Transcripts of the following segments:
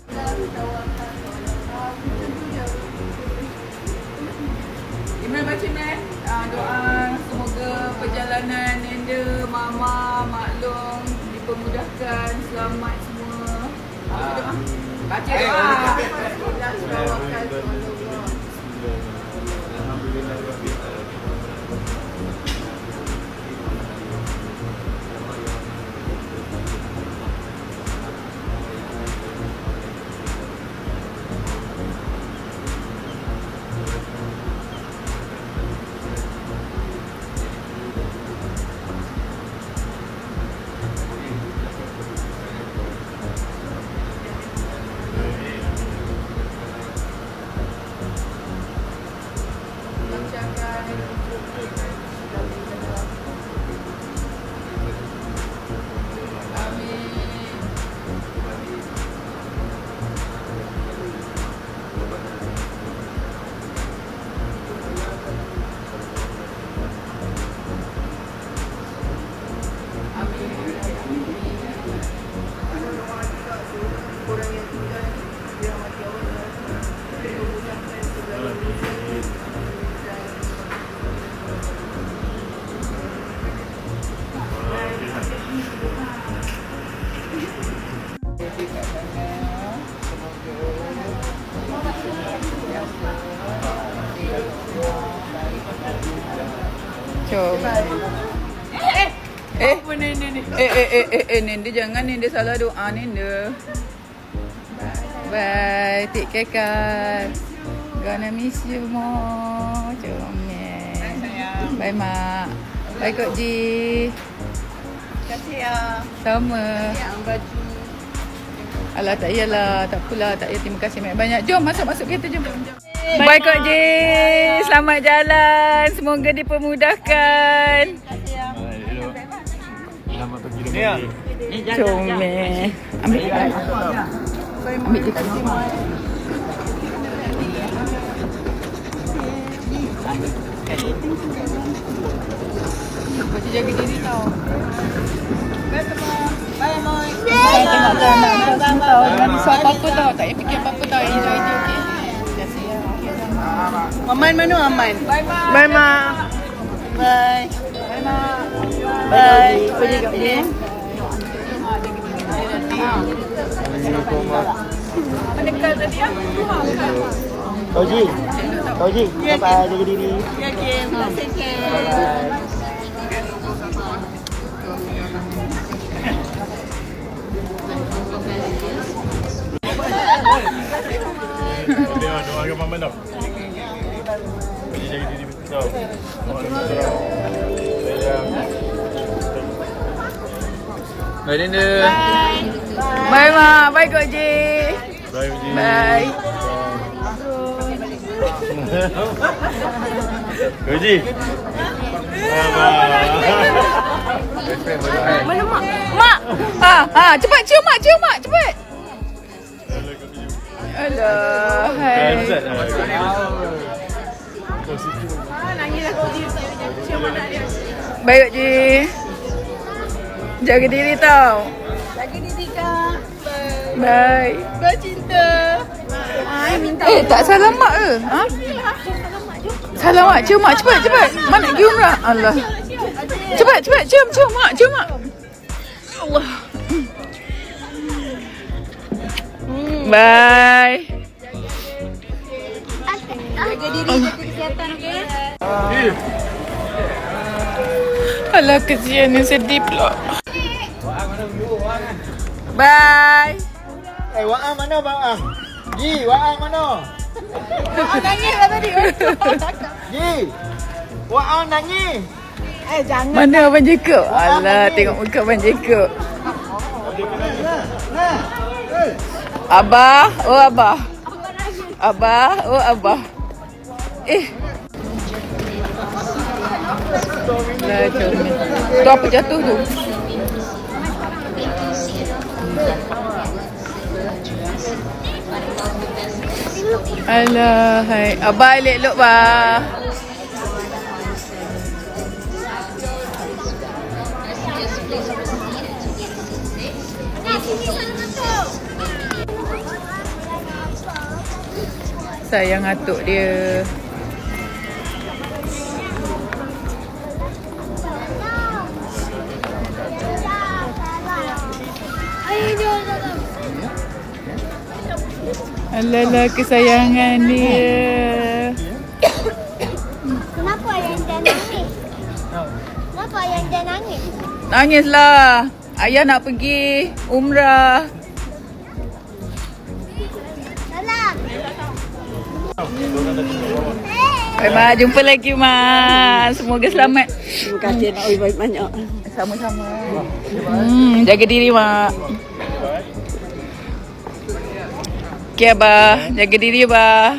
Imran baca Imran. Doa semoga perjalanan Nanda, Mama, Maklum dipermudahkan, selamat semua. Doa. Baca doa. Apa Nanda ni? Nanda jangan, Nanda salah doa Nanda. Bye, take care guys. Gonna miss you more. Comel. Bye mak. Bye Kak Ji. Terima kasih ya. Sama. Yang baju. Alah tak payahlah, tak apalah, tak payah, terima kasih banyak-banyak. Jom masuk kereta jom. Bye Kak Ji. Selamat jalan. Semoga dipermudahkan. Selamat pergi dengan Comel. Ambil dia. Macam jaga diri tau. Bye Moy. Tengok tau. Jangan risau apa-apa tau. Tak payah fikir apa-apa tau. Enjoy je, okey. Aman mana Aman? Bye Mak. Bye Mak. Bye. Bye Mak. Bye. Pergi kat sini. Mendekat tadi ah. Toji. Bye-bye, jaga diri. Ya Kim. Terima kasih Kim. Doa ke Mama tau. Pergi jaga diri tau. Bye Nanda. Bye Mak. Bye Kak Ji. Bye Ji. Bye. Toji. Mana Mak? Mak. Cepat cium Mak, cepat. Alah, hai. Nangislah Kak Ji. Cium anak dia. Baik Kak Ji. Jaga diri tau. Jaga diri Kak. Bye. Bye cinta. Minta. Tak salam Mak ke? Ha? Salam Mak, cium Mak, cepat. Mana pergi umrah? Allah. Cepat, cium Mak. Allah. Bye. Jaga diri, jaga kesihatan, okey? Alah, kesian ni, sedih pula. Bye. Waang mana Waang? Ji, Waang mana? Waang nangis lah tadi. Ji, Waang nangis. Jangan. Mana Abang Jacob? Alah, tengok muka Abang Jacob. Abah, oh Abah. Abah, oh Abah. Lah, comel. Tu apa jatuh tu? Alah, hai. Abah elok-elok bah. Sayang atuk dia. Alalah kesayangan dia. Kenapa ayah dia nangis? Kenapa ayah dia nangis? Nangislah. Ayah nak pergi umrah. Salam. Bye Mak, jumpa lagi Mak. Semoga selamat. Terima kasih nak baik banyak. Sama-sama. Jaga diri Mak. Okey Abah, jaga diri Abah.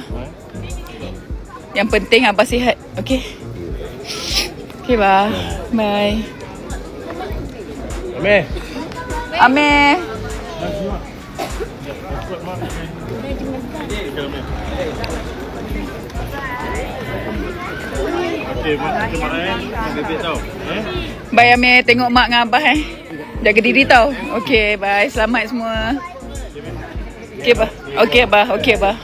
Yang penting Abah sihat, okey? Okey Abah, bye. Amir. Amir. Okey, mak kita marah bebek tau. Bye Amir, tengok Mak dengan Abah Jaga diri tau. Okey, bye. Selamat semua. Okey Abah. Okey Abah, okey Abah.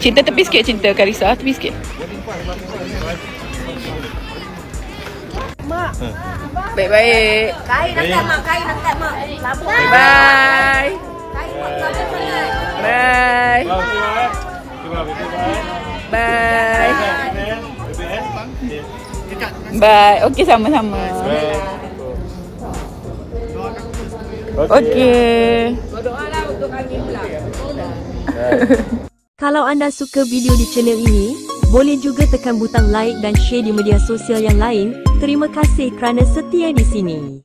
Cinta tepi sikit, cinta Karissa tepi sikit. Mak. Baik-baik. Kain angkat mak, kain angkat mak. Labuk. Bye. Kain mak labuk sangat. Bye. Bye. Bye. Okey, sama-sama. Okey. Kalau anda suka video di channel ini, boleh juga tekan butang like dan share di media sosial yang lain. Terima kasih kerana setia di sini.